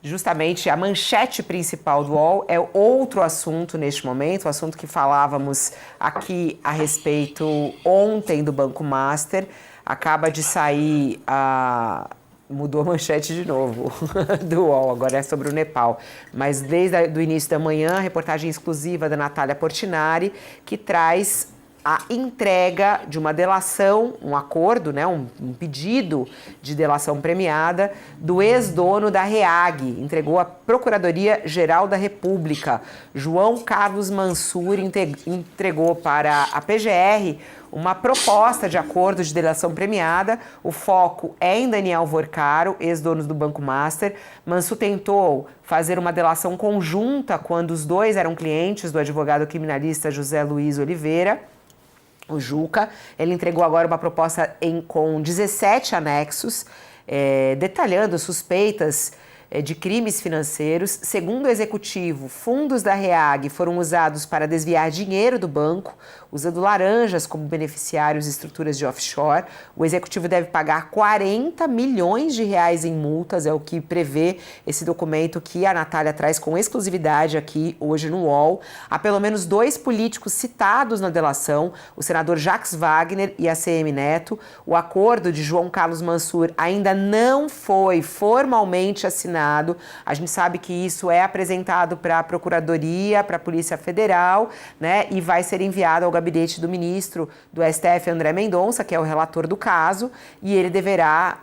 Justamente a manchete principal do UOL é outro assunto neste momento, o assunto que falávamos aqui a respeito ontem do Banco Master. Acaba de sair mudou a manchete de novo do UOL, agora é sobre o Nepal. Mas desde o início da manhã, reportagem exclusiva da Natália Portinari, que traz a entrega de uma delação, um acordo, né, um pedido de delação premiada do ex-dono da REAG. Entregou à Procuradoria-Geral da República. João Carlos Mansur entregou para a PGR uma proposta de acordo de delação premiada. O foco é em Daniel Vorcaro, ex-dono do Banco Master. Mansur tentou fazer uma delação conjunta quando os dois eram clientes do advogado criminalista José Luiz Oliveira, o Juca. Ele entregou agora uma proposta com 17 anexos, detalhando suspeitas de crimes financeiros. Segundo o executivo, fundos da REAG foram usados para desviar dinheiro do banco, usando laranjas como beneficiários e estruturas de offshore. O executivo deve pagar 40 milhões de reais em multas, é o que prevê esse documento que a Natália traz com exclusividade aqui hoje no UOL. Há pelo menos 2 políticos citados na delação, o senador Jacques Wagner e a ACM Neto. O acordo de João Carlos Mansur ainda não foi formalmente assinado. A gente sabe que isso é apresentado para a Procuradoria, para a Polícia Federal, né, e vai ser enviado ao gabinete do ministro do STF, André Mendonça, que é o relator do caso, e ele deverá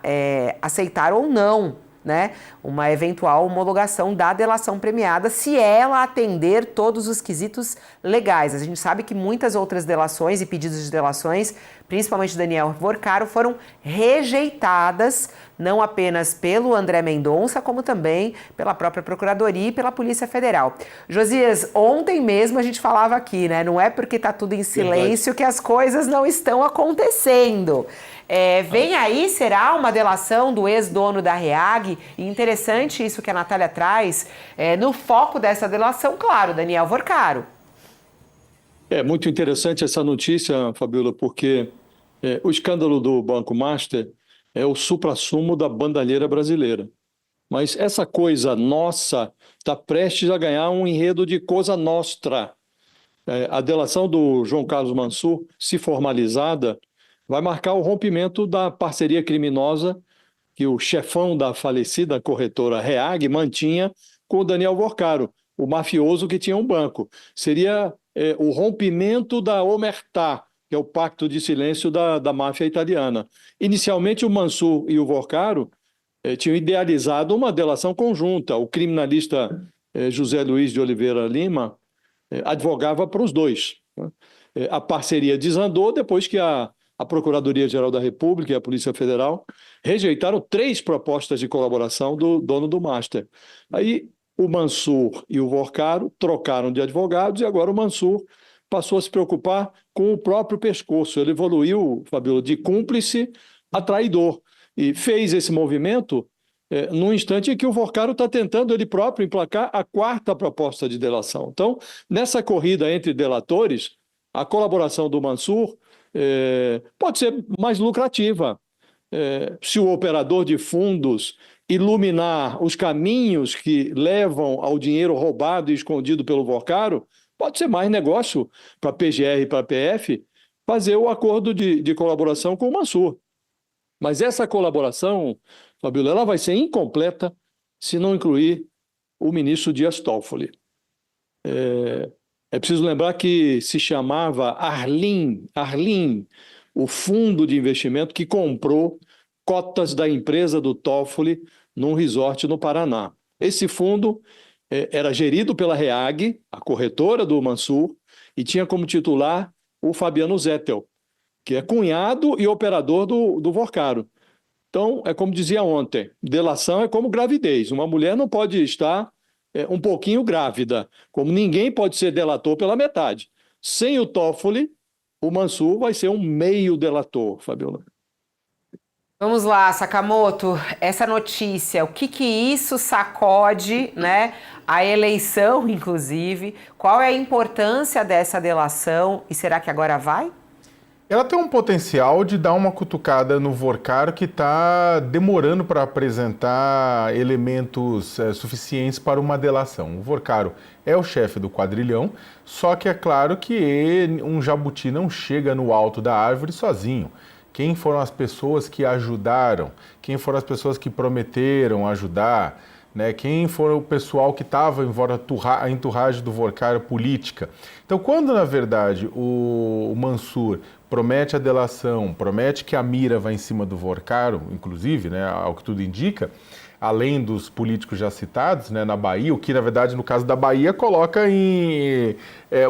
aceitar ou não, né, uma eventual homologação da delação premiada, se ela atender todos os quesitos legais. A gente sabe que muitas outras delações e pedidos de delações, principalmente Daniel Vorcaro, foram rejeitadas, não apenas pelo André Mendonça, como também pela própria Procuradoria e pela Polícia Federal. Josias, ontem mesmo a gente falava aqui, né? Não é porque está tudo em silêncio que as coisas não estão acontecendo. Vem aí, será uma delação do ex-dono da REAG? E interessante isso que a Natália traz, no foco dessa delação, claro, Daniel Vorcaro. É muito interessante essa notícia, Fabiola, porque o escândalo do Banco Master é o suprassumo da bandalheira brasileira. Mas essa coisa nossa está prestes a ganhar um enredo de coisa nostra. A delação do João Carlos Mansur, se formalizada, vai marcar o rompimento da parceria criminosa que o chefão da falecida corretora REAG mantinha com o Daniel Vorcaro, o mafioso que tinha um banco. Seria o rompimento da omertà, que é o pacto de silêncio da máfia italiana. Inicialmente, o Mansur e o Vorcaro tinham idealizado uma delação conjunta. O criminalista José Luiz de Oliveira Lima advogava para os dois. A parceria desandou depois que a Procuradoria-Geral da República e a Polícia Federal rejeitaram 3 propostas de colaboração do dono do Master. Aí o Mansur e o Vorcaro trocaram de advogados e agora o Mansur passou a se preocupar com o próprio pescoço. Ele evoluiu, Fabiola, de cúmplice a traidor e fez esse movimento num instante em que o Vorcaro está tentando ele próprio emplacar a 4ª proposta de delação. Então, nessa corrida entre delatores, a colaboração do Mansur pode ser mais lucrativa. Se o operador de fundos iluminar os caminhos que levam ao dinheiro roubado e escondido pelo Vorcaro, pode ser mais negócio para a PGR e para a PF fazer o acordo de colaboração com o Mansur. Mas essa colaboração, Fabiola, ela vai ser incompleta se não incluir o ministro Dias Toffoli. É preciso lembrar que se chamava Arlim, o fundo de investimento que comprou cotas da empresa do Toffoli num resort no Paraná. Esse fundo era gerido pela REAG, a corretora do Mansur, e tinha como titular o Fabiano Zettel, que é cunhado e operador do Vorcaro. Então, é como dizia ontem, delação é como gravidez. Uma mulher não pode estar um pouquinho grávida, como ninguém pode ser delator pela metade. Sem o Toffoli, o Mansur vai ser um meio delator, Fabiola. Vamos lá, Sakamoto, essa notícia, o que isso sacode, né? A eleição, inclusive. Qual é a importância dessa delação e será que agora vai? Ela tem um potencial de dar uma cutucada no Vorcaro que está demorando para apresentar elementos suficientes para uma delação. O Vorcaro é o chefe do quadrilhão, só que é claro que um jabuti não chega no alto da árvore sozinho. Quem foram as pessoas que ajudaram? Quem foram as pessoas que prometeram ajudar? Né? Quem foi o pessoal que estava em volta a entourage do Vorcaro política? Então, quando na verdade o Mansur promete a delação, promete que a mira vai em cima do Vorcaro, inclusive, né, ao que tudo indica, além dos políticos já citados, né, na Bahia, o que na verdade no caso da Bahia coloca em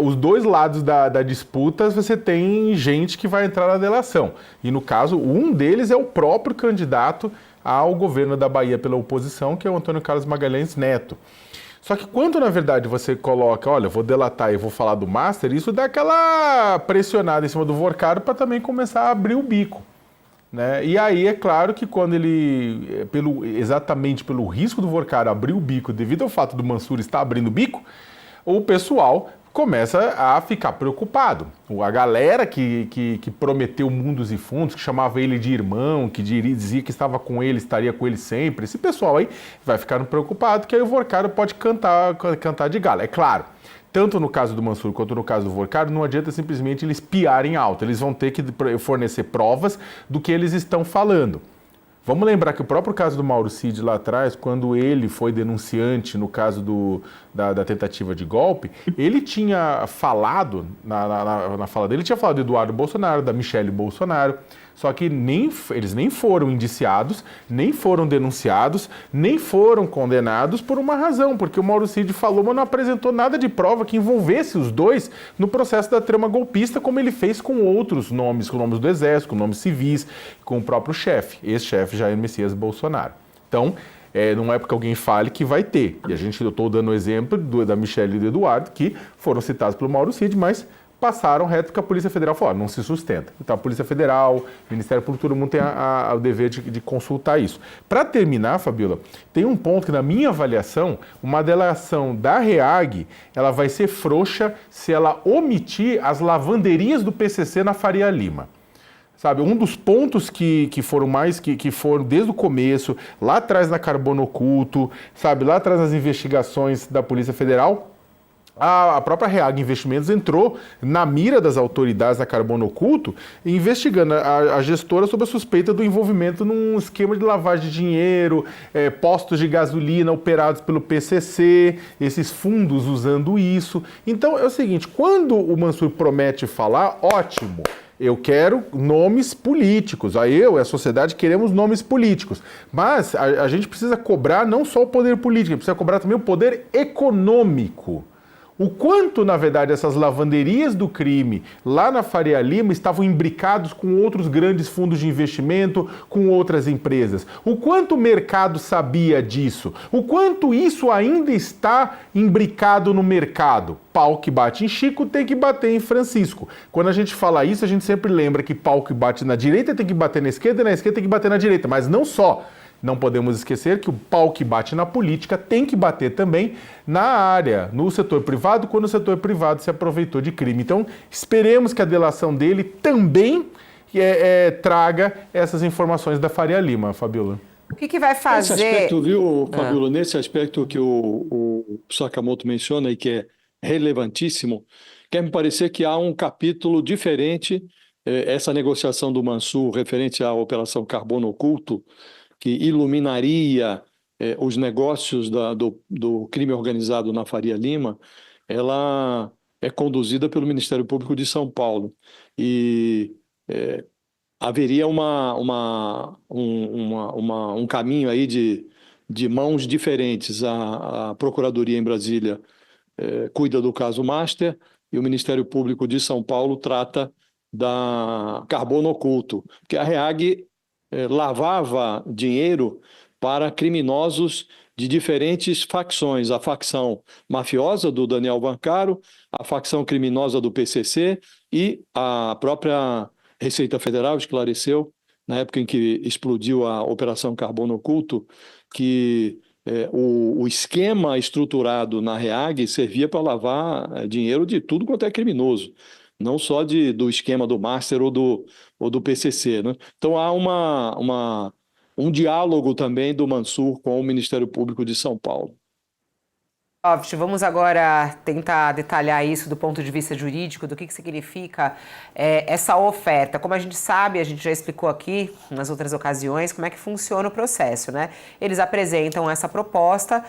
os dois lados da disputa, você tem gente que vai entrar na delação. E no caso, um deles é o próprio candidato ao governo da Bahia pela oposição, que é o Antônio Carlos Magalhães Neto. Só que quando, na verdade, você coloca, olha, vou delatar e vou falar do Master, isso dá aquela pressionada em cima do Vorcaro para também começar a abrir o bico. Né? E aí é claro que quando ele, exatamente pelo risco do Vorcaro abrir o bico, devido ao fato do Mansur estar abrindo o bico, o pessoal começa a ficar preocupado. A galera que prometeu mundos e fundos, que chamava ele de irmão, que dizia que estava com ele, estaria com ele sempre, esse pessoal aí vai ficando preocupado, que aí o Vorcaro pode cantar de galo. É claro, tanto no caso do Mansur quanto no caso do Vorcaro, não adianta simplesmente eles piarem alto, eles vão ter que fornecer provas do que eles estão falando. Vamos lembrar que o próprio caso do Mauro Cid lá atrás, quando ele foi denunciante no caso da tentativa de golpe, ele tinha falado, na fala dele, tinha falado do Eduardo Bolsonaro, da Michele Bolsonaro, só que eles nem foram indiciados, nem foram denunciados, nem foram condenados por uma razão, porque o Mauro Cid falou, mas não apresentou nada de prova que envolvesse os dois no processo da trama golpista, como ele fez com outros nomes, com nomes do Exército, com nomes civis, com o próprio chefe, ex-chefe Jair Messias Bolsonaro. Então, não é porque alguém fale que vai ter. E eu estou dando o exemplo da Michele e do Eduardo, que foram citados pelo Mauro Cid, mas passaram reto porque a Polícia Federal falou, não se sustenta. Então a Polícia Federal, o Ministério Público, todo mundo tem o dever de consultar isso. Para terminar, Fabíola, tem um ponto que na minha avaliação, uma delação da REAG, ela vai ser frouxa se ela omitir as lavanderias do PCC na Faria Lima. Sabe, um dos pontos que foram desde o começo, lá atrás na Carbono Oculto, sabe, lá atrás nas investigações da Polícia Federal, a própria REAG Investimentos entrou na mira das autoridades da Carbono Oculto, investigando a gestora sob a suspeita do envolvimento num esquema de lavagem de dinheiro, postos de gasolina operados pelo PCC, esses fundos usando isso. Então é o seguinte, quando o Mansur promete falar, ótimo, eu quero nomes políticos. Aí a sociedade, queremos nomes políticos. Mas a gente precisa cobrar não só o poder político, precisa cobrar também o poder econômico. O quanto, na verdade, essas lavanderias do crime lá na Faria Lima estavam imbricados com outros grandes fundos de investimento, com outras empresas. O quanto o mercado sabia disso. O quanto isso ainda está imbricado no mercado. Pau que bate em Chico tem que bater em Francisco. Quando a gente fala isso, a gente sempre lembra que pau que bate na direita tem que bater na esquerda e na esquerda tem que bater na direita. Mas não só. Não podemos esquecer que o pau que bate na política tem que bater também na área, no setor privado, quando o setor privado se aproveitou de crime. Então, esperemos que a delação dele também traga essas informações da Faria Lima, Fabíola. O que vai fazer... Nesse aspecto, viu, Fabíola, nesse aspecto que o Sakamoto menciona e que é relevantíssimo, quer me parecer que há um capítulo diferente, essa negociação do Mansur referente à Operação Carbono Oculto, que iluminaria os negócios do crime organizado na Faria Lima, ela é conduzida pelo Ministério Público de São Paulo. E haveria um caminho aí de mãos diferentes. A Procuradoria em Brasília cuida do caso Master e o Ministério Público de São Paulo trata da Carbono Oculto, que a REAG lavava dinheiro para criminosos de diferentes facções, a facção mafiosa do Daniel Vancaro, a facção criminosa do PCC e a própria Receita Federal esclareceu, na época em que explodiu a Operação Carbono Oculto, que o esquema estruturado na REAG servia para lavar dinheiro de tudo quanto é criminoso. não só do esquema do Master ou do PCC, né? Então há um diálogo também do Mansur com o Ministério Público de São Paulo. Vamos agora tentar detalhar isso do ponto de vista jurídico, do que significa essa oferta. Como a gente sabe, a gente já explicou aqui nas outras ocasiões como é que funciona o processo, né? Eles apresentam essa proposta,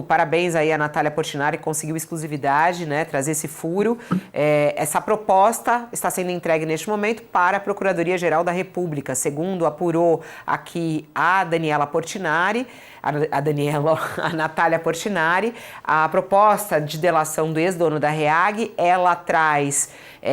parabéns aí a Natália Portinari, que conseguiu exclusividade, né, trazer esse furo. Essa proposta está sendo entregue neste momento para a Procuradoria-Geral da República, segundo apurou aqui a Daniela Portinari, a Natália Portinari. A proposta de delação do ex-dono da REAG, ela traz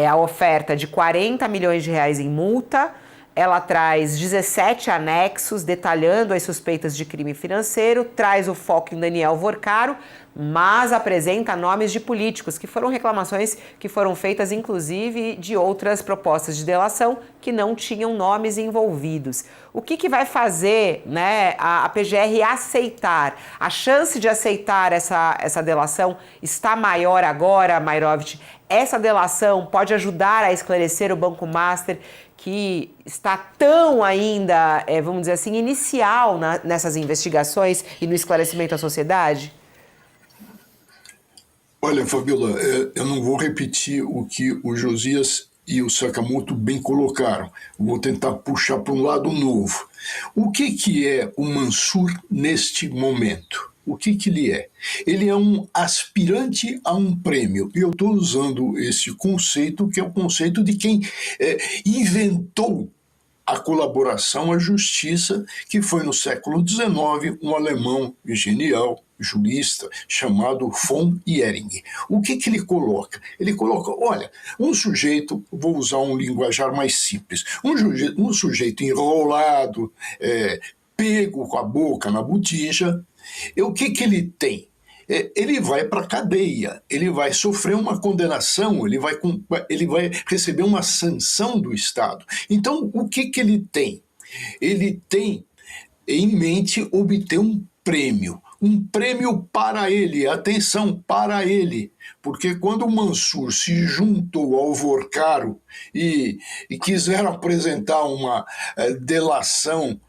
a oferta de 40 milhões de reais em multa, ela traz 17 anexos detalhando as suspeitas de crime financeiro, traz o foco em Daniel Vorcaro, mas apresenta nomes de políticos, que foram reclamações que foram feitas, inclusive, de outras propostas de delação que não tinham nomes envolvidos. O que vai fazer, né, a PGR aceitar? A chance de aceitar essa delação está maior agora, Mairovitch? Essa delação pode ajudar a esclarecer o Banco Master, que está tão ainda, vamos dizer assim, inicial nessas investigações e no esclarecimento à sociedade? Olha, Fabiola, eu não vou repetir o que o Josias e o Sakamoto bem colocaram. Vou tentar puxar para um lado novo. O que é o Mansur neste momento? O que ele é? Ele é um aspirante a um prêmio. E eu estou usando esse conceito, que é o conceito de quem inventou a colaboração à justiça, que foi no século XIX um alemão genial, jurista, chamado von Ehring. O que ele coloca? Ele coloca, olha, um sujeito, vou usar um linguajar mais simples, um sujeito enrolado, pego com a boca na botija, o que ele tem? Ele vai para a cadeia, ele vai sofrer uma condenação, ele vai receber uma sanção do Estado. Então, o que ele tem? Ele tem em mente obter um prêmio para ele, atenção, para ele, porque quando o Mansur se juntou ao Vorcaro e quiseram apresentar uma delação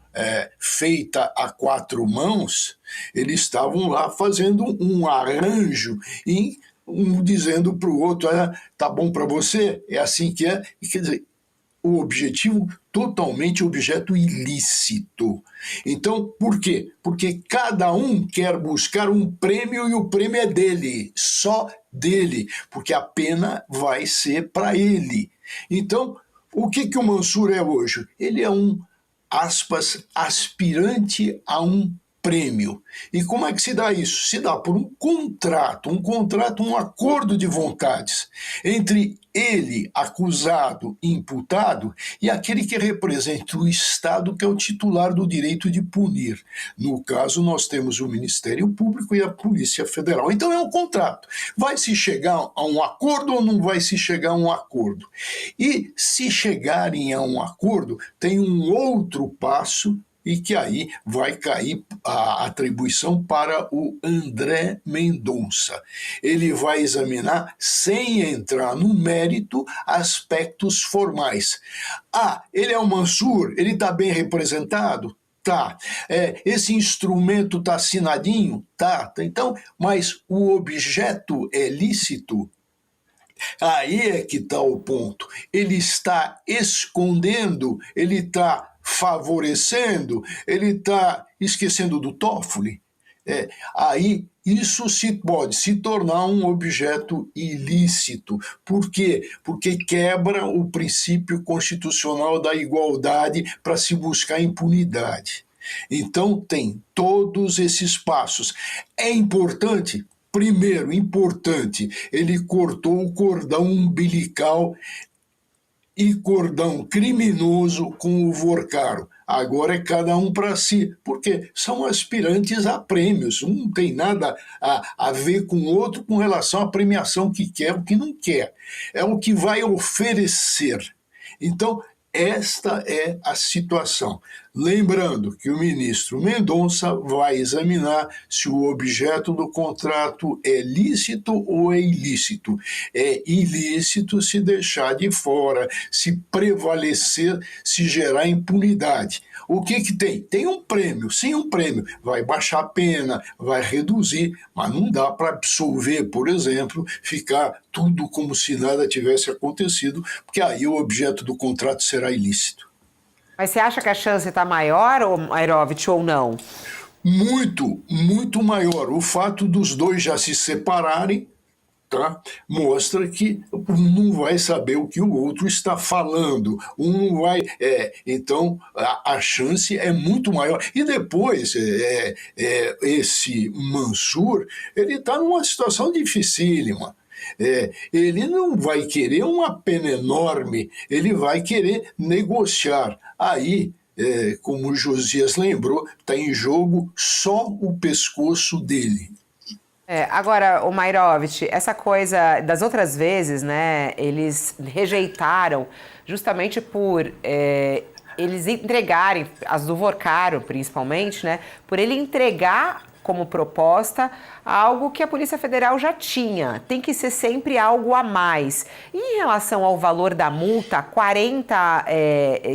feita a quatro mãos, eles estavam lá fazendo um arranjo e dizendo para o outro, tá bom para você? É assim que é? E, quer dizer, o objetivo totalmente objeto ilícito. Então, por quê? Porque cada um quer buscar um prêmio e o prêmio é dele, só dele, porque a pena vai ser para ele. Então, o que o Mansur é hoje? Ele é aspas, aspirante a um prêmio. E como é que se dá isso? Se dá por um contrato, um acordo de vontades entre ele, acusado, imputado, e aquele que representa o Estado, que é o titular do direito de punir. No caso, nós temos o Ministério Público e a Polícia Federal. Então é um contrato. Vai se chegar a um acordo ou não vai se chegar a um acordo? E se chegarem a um acordo, tem um outro passo, e que aí vai cair a atribuição para o André Mendonça. Ele vai examinar, sem entrar no mérito, aspectos formais. Ele é o Mansur, ele está bem representado? Tá. Esse instrumento está assinadinho? Tá. Então, mas o objeto é lícito? Aí é que está o ponto. Ele está escondendo, ele está favorecendo, ele está esquecendo do Toffoli. Aí isso pode se tornar um objeto ilícito. Por quê? Porque quebra o princípio constitucional da igualdade para se buscar impunidade. Então tem todos esses passos. É importante? Primeiro, importante, ele cortou o cordão umbilical e cordão criminoso com o Vorcaro. Agora é cada um para si, porque são aspirantes a prêmios, um não tem nada a ver com o outro com relação à premiação que quer ou que não quer. É o que vai oferecer. Então, esta é a situação. Lembrando que o ministro Mendonça vai examinar se o objeto do contrato é lícito ou é ilícito. É ilícito se deixar de fora, se prevalecer, se gerar impunidade. O que tem? Tem um prêmio, sim, um prêmio. Vai baixar a pena, vai reduzir, mas não dá para absolver, por exemplo, ficar tudo como se nada tivesse acontecido, porque aí o objeto do contrato será ilícito. Mas você acha que a chance está maior, Mairovitch, ou não? Muito, muito maior. O fato dos dois já se separarem, tá? Mostra que um não vai saber o que o outro está falando, um não vai. Então, a chance é muito maior. E depois, esse Mansur, ele está numa situação dificílima. Ele não vai querer uma pena enorme, ele vai querer negociar. Aí, como o Josias lembrou, está em jogo só o pescoço dele. Agora, o Mairovitch, essa coisa das outras vezes, né, eles rejeitaram justamente por eles entregarem, as do Vorcaro principalmente, né, por ele entregar como proposta algo que a Polícia Federal já tinha. Tem que ser sempre algo a mais. E em relação ao valor da multa, 40,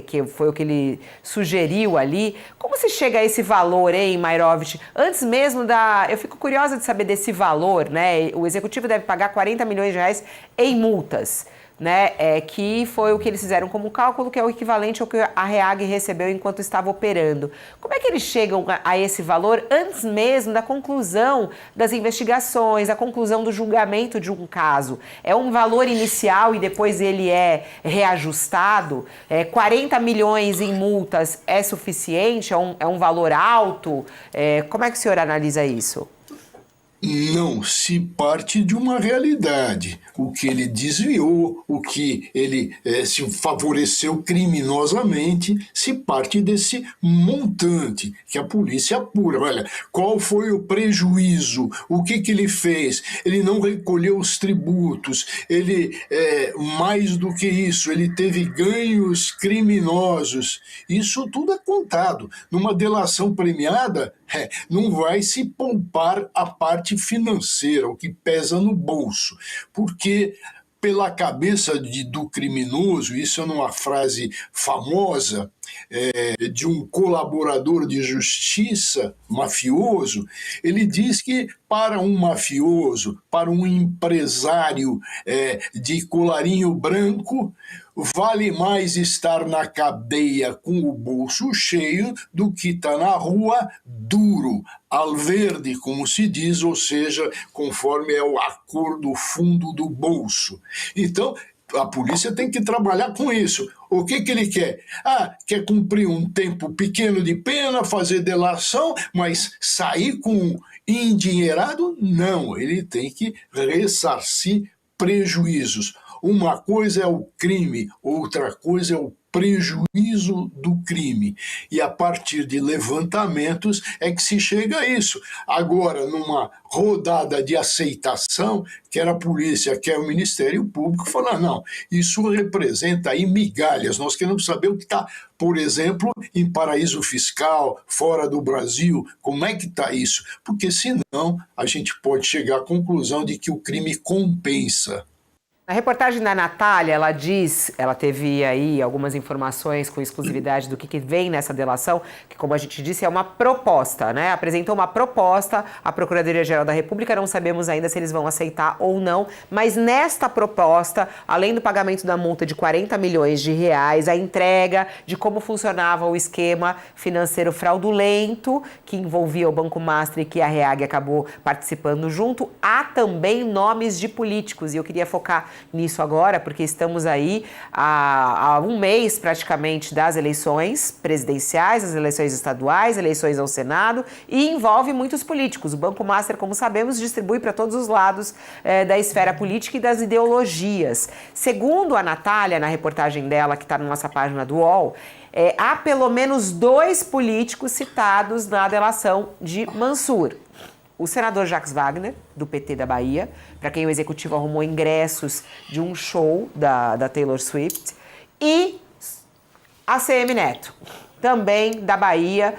que foi o que ele sugeriu ali, como se chega a esse valor, hein, Mairovitch? Antes mesmo eu fico curiosa de saber desse valor, né? O Executivo deve pagar 40 milhões de reais em multas, né, que foi o que eles fizeram como cálculo, que é o equivalente ao que a REAG recebeu enquanto estava operando. Como é que eles chegam a esse valor antes mesmo da conclusão das investigações, da conclusão do julgamento de um caso? É um valor inicial e depois ele é reajustado? 40 milhões em multas é suficiente? É um valor alto? Como é que o senhor analisa isso? Não, se parte de uma realidade. O que ele desviou, o que ele se favoreceu criminosamente, se parte desse montante que a polícia apura. Olha, qual foi o prejuízo? O que ele fez? Ele não recolheu os tributos, ele, mais do que isso, ele teve ganhos criminosos. Isso tudo é contado. Numa delação premiada, não vai se poupar a parte financeira, o que pesa no bolso, porque pela cabeça do criminoso, isso é numa frase famosa de um colaborador de justiça mafioso, ele diz que para um mafioso, para um empresário de colarinho branco, vale mais estar na cadeia com o bolso cheio do que estar na rua duro, alverde, como se diz, ou seja, conforme é a cor do fundo do bolso. Então, a polícia tem que trabalhar com isso. O que ele quer? Quer cumprir um tempo pequeno de pena, fazer delação, mas sair com endinheirado? Não, ele tem que ressarcir prejuízos. Uma coisa é o crime, outra coisa é o prejuízo do crime. E a partir de levantamentos é que se chega a isso. Agora, numa rodada de aceitação, quer a polícia, quer o Ministério Público, falar, não, isso representa aí migalhas. Nós queremos saber o que está, por exemplo, em paraíso fiscal, fora do Brasil, como é que está isso? Porque senão a gente pode chegar à conclusão de que o crime compensa. Na reportagem da Natália, ela teve aí algumas informações com exclusividade do que vem nessa delação, que, como a gente disse, é uma proposta, né? Apresentou uma proposta à Procuradoria-Geral da República, não sabemos ainda se eles vão aceitar ou não, mas nesta proposta, além do pagamento da multa de 40 milhões de reais, a entrega de como funcionava o esquema financeiro fraudulento, que envolvia o Banco Master e que a REAG acabou participando junto, há também nomes de políticos, e eu queria focar nisso agora, porque estamos aí há um mês praticamente das eleições presidenciais, as eleições estaduais, eleições ao Senado, e envolve muitos políticos. O Banco Master, como sabemos, distribui para todos os lados da esfera política e das ideologias. Segundo a Natália, na reportagem dela, que está na nossa página do UOL, há pelo menos 2 políticos citados na delação de Mansur. O senador Jacques Wagner, do PT da Bahia, para quem o Executivo arrumou ingressos de um show da Taylor Swift, e a ACM Neto, também da Bahia,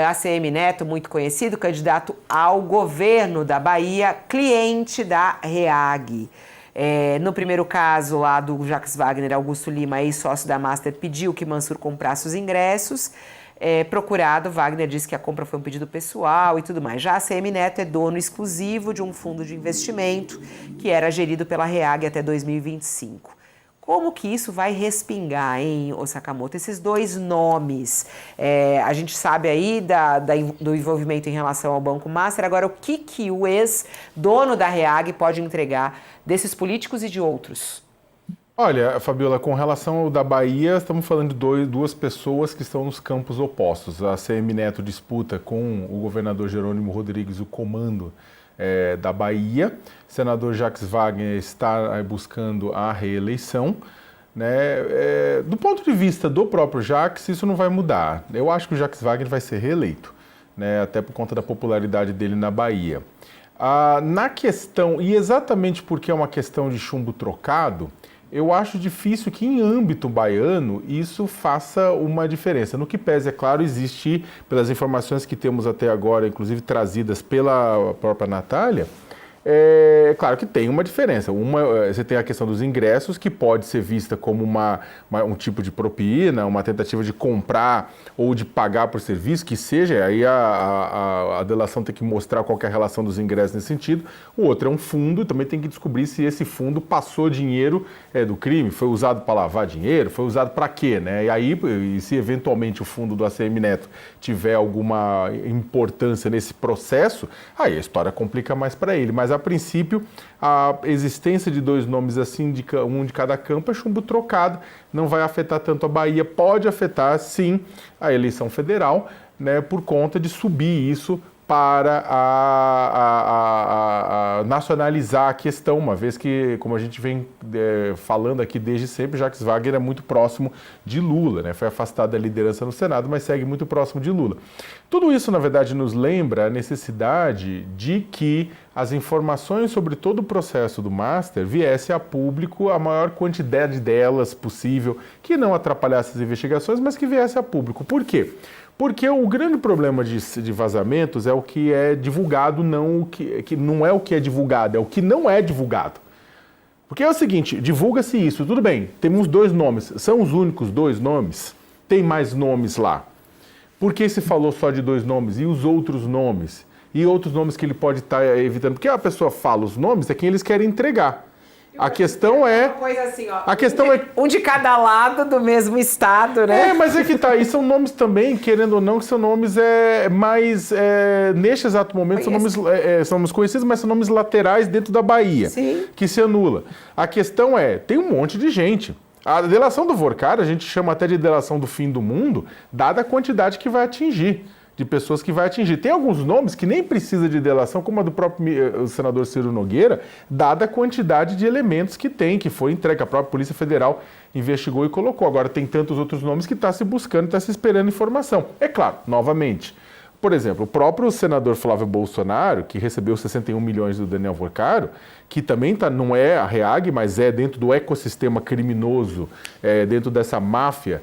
ACM Neto, muito conhecido, candidato ao governo da Bahia, cliente da REAG. No primeiro caso lá do Jacques Wagner, Augusto Lima, ex-sócio da Master, pediu que Mansur comprasse os ingressos. Procurado, Wagner disse que a compra foi um pedido pessoal e tudo mais. Já a ACM Neto é dono exclusivo de um fundo de investimento que era gerido pela REAG até 2025. Como que isso vai respingar, hein, ô Sakamoto? Esses dois nomes, a gente sabe aí do envolvimento em relação ao Banco Master. Agora, o que o ex-dono da REAG pode entregar desses políticos e de outros? Olha, Fabiola, com relação ao da Bahia, estamos falando de duas pessoas que estão nos campos opostos. A ACM Neto disputa com o governador Jerônimo Rodrigues o comando da Bahia. O senador Jacques Wagner está buscando a reeleição. Né? Do ponto de vista do próprio Jacques, isso não vai mudar. Eu acho que o Jacques Wagner vai ser reeleito, né? Até por conta da popularidade dele na Bahia. Na questão, e exatamente porque é uma questão de chumbo trocado, eu acho difícil que em âmbito baiano isso faça uma diferença. No que pese, é claro, existe, pelas informações que temos até agora, inclusive trazidas pela própria Natália, claro que tem uma diferença. Você tem a questão dos ingressos, que pode ser vista como um tipo de propina, uma tentativa de comprar ou de pagar por serviço, que seja, aí a delação tem que mostrar qual que é a relação dos ingressos nesse sentido. O outro é um fundo, também tem que descobrir se esse fundo passou dinheiro do crime, foi usado para lavar dinheiro, foi usado para quê, né? E aí, se eventualmente o fundo do ACM Neto tiver alguma importância nesse processo, aí a história complica mais para ele. Mas a princípio, a existência de dois nomes assim, um de cada campo, é chumbo trocado, não vai afetar tanto a Bahia, pode afetar sim a eleição federal, né, por conta de subir isso para nacionalizar a questão, uma vez que, como a gente vem falando aqui desde sempre, Jacques Wagner é muito próximo de Lula, né? Foi afastado da liderança no Senado, mas segue muito próximo de Lula. Tudo isso, na verdade, nos lembra a necessidade de que as informações sobre todo o processo do Master viesse a público, a maior quantidade delas possível, que não atrapalhasse as investigações, mas que viesse a público. Por quê? Porque o grande problema de vazamentos é o que é divulgado, não que não é o que é divulgado, é o que não é divulgado. Porque é o seguinte, divulga-se isso, tudo bem, temos dois nomes, são os únicos dois nomes? Tem mais nomes lá. Por que se falou só de dois nomes? E os outros nomes? E outros nomes que ele pode estar evitando? Porque a pessoa fala os nomes, é quem eles querem entregar. A questão é... Uma coisa assim, ó, a questão é... Um de cada lado do mesmo estado, né? Mas é que tá, e são nomes também, querendo ou não, que são nomes mais... neste exato momento, são nomes conhecidos, mas são nomes laterais dentro da Bahia. Sim. Que se anula. A questão tem um monte de gente. A delação do Vorcar, a gente chama até de delação do fim do mundo, dada a quantidade que vai atingir, de pessoas que vai atingir. Tem alguns nomes que nem precisa de delação, como a do próprio senador Ciro Nogueira, dada a quantidade de elementos que tem, que foi entregue, a própria Polícia Federal investigou e colocou. Agora tem tantos outros nomes que está se buscando, está se esperando informação. É claro, novamente, por exemplo, o próprio senador Flávio Bolsonaro, que recebeu 61 milhões do Daniel Vorcaro, que também não é a REAG, mas é dentro do ecossistema criminoso, dentro dessa máfia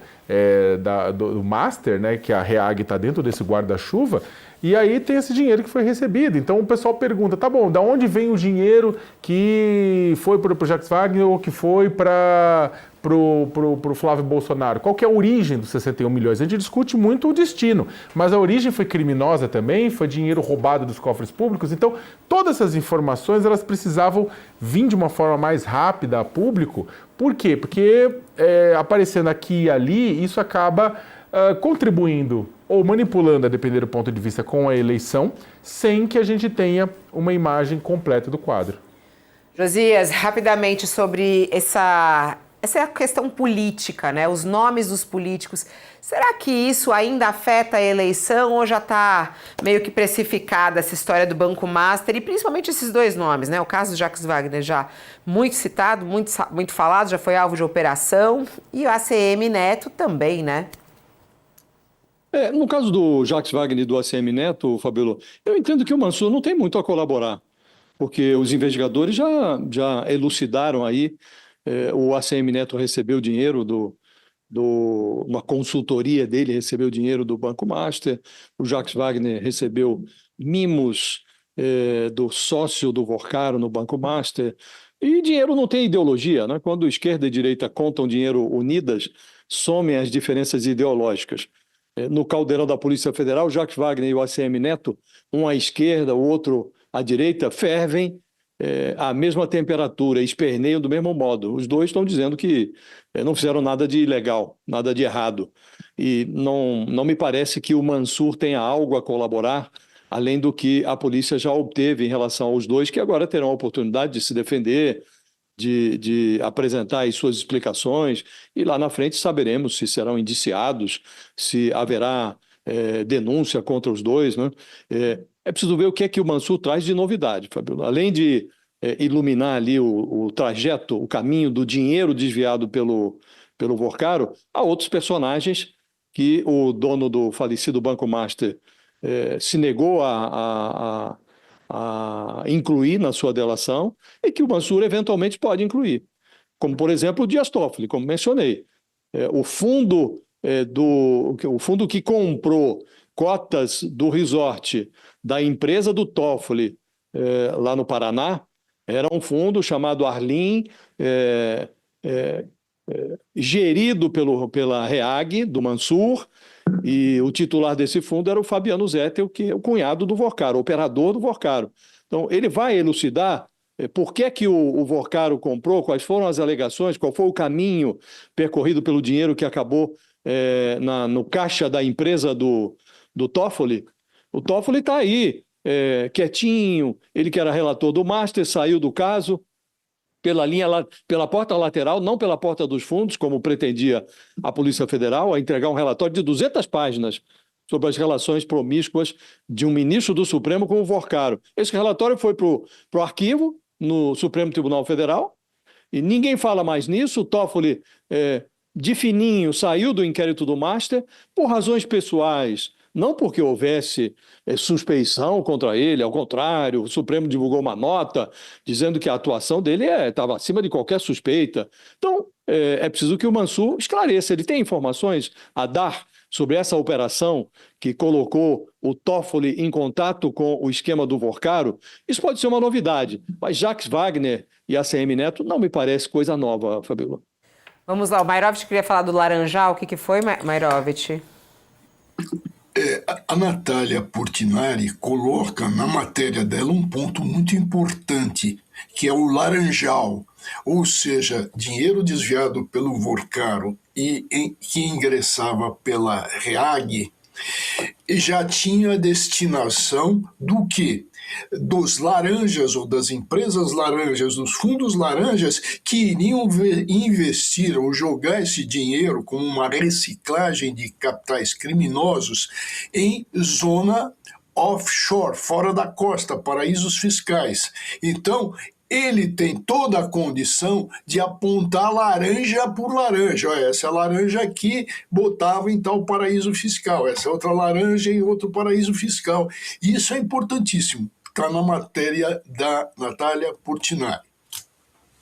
do Master, né, que a REAG está dentro desse guarda-chuva, e aí tem esse dinheiro que foi recebido. Então o pessoal pergunta, tá bom, da onde vem o dinheiro que foi para o Jacques Wagner ou que foi para o Flávio Bolsonaro? Qual que é a origem dos 61 milhões? A gente discute muito o destino, mas a origem foi criminosa também, foi dinheiro roubado dos cofres públicos. Então todas essas informações elas precisavam vir de uma forma mais rápida a público. Por quê? Porque aparecendo aqui e ali, isso acaba contribuindo ou manipulando, a depender do ponto de vista, com a eleição, sem que a gente tenha uma imagem completa do quadro. Josias, rapidamente sobre essa é a questão política, né? Os nomes dos políticos. Será que isso ainda afeta a eleição ou já está meio que precificada essa história do Banco Master e principalmente esses dois nomes, né? O caso do Jacques Wagner já muito citado, muito falado, já foi alvo de operação, e o ACM Neto também, né? No caso do Jacques Wagner e do ACM Neto, Fabiola, eu entendo que o Mansur não tem muito a colaborar, porque os investigadores já elucidaram aí, o ACM Neto recebeu dinheiro uma consultoria dele, recebeu dinheiro do Banco Master, o Jacques Wagner recebeu mimos do sócio do Vorcaro no Banco Master, e dinheiro não tem ideologia, né? Quando esquerda e direita contam dinheiro unidas, somem as diferenças ideológicas. No caldeirão da Polícia Federal, o Jacques Wagner e o ACM Neto, um à esquerda, o outro à direita, fervem à mesma temperatura, esperneiam do mesmo modo. Os dois estão dizendo que não fizeram nada de ilegal, nada de errado. E não me parece que o Mansur tenha algo a colaborar, além do que a polícia já obteve em relação aos dois, que agora terão a oportunidade de se defender, de apresentar as suas explicações, e lá na frente saberemos se serão indiciados, se haverá denúncia contra os dois, né? É preciso ver o que é que o Mansur traz de novidade, Fabiola. Além de iluminar ali o trajeto, o caminho do dinheiro desviado pelo Vorcaro, há outros personagens que o dono do falecido Banco Master se negou a incluir na sua delação e que o Mansur eventualmente pode incluir, como, por exemplo, o Dias Toffoli, como mencionei. O fundo que comprou cotas do resort da empresa do Toffoli lá no Paraná era um fundo chamado Arlim, gerido pela REAG, do Mansur, e o titular desse fundo era o Fabiano Zettel, que é o cunhado do Vorcaro, o operador do Vorcaro. Então, ele vai elucidar por que que o Vorcaro comprou, quais foram as alegações, qual foi o caminho percorrido pelo dinheiro que acabou no caixa da empresa do Toffoli. O Toffoli está aí, quietinho, ele que era relator do Master, saiu do caso pela porta lateral, não pela porta dos fundos, como pretendia a Polícia Federal, a entregar um relatório de 200 páginas sobre as relações promíscuas de um ministro do Supremo com o Vorcaro. Esse relatório foi para o arquivo no Supremo Tribunal Federal e ninguém fala mais nisso. O Toffoli, de fininho, saiu do inquérito do Master por razões pessoais, não porque houvesse suspeição contra ele, ao contrário, o Supremo divulgou uma nota dizendo que a atuação dele estava acima de qualquer suspeita. Então, é preciso que o Mansur esclareça. Ele tem informações a dar sobre essa operação que colocou o Toffoli em contato com o esquema do Vorcaro. Isso pode ser uma novidade, mas Jacques Wagner e ACM Neto não me parece coisa nova, Fabiola. Vamos lá, o Mairovitch queria falar do Laranjal. O que foi, Mairovitch? A Natália Portinari coloca na matéria dela um ponto muito importante, que é o Laranjal, ou seja, dinheiro desviado pelo Vorcaro e que ingressava pela REAG, já tinha destinação do quê? Dos laranjas ou das empresas laranjas, dos fundos laranjas que iriam investir ou jogar esse dinheiro como uma reciclagem de capitais criminosos em zona offshore, fora da costa, paraísos fiscais. Então, ele tem toda a condição de apontar laranja por laranja. Olha, essa laranja aqui botava em tal paraíso fiscal, essa outra laranja em outro paraíso fiscal. E isso é importantíssimo. Está na matéria da Natália Portinari.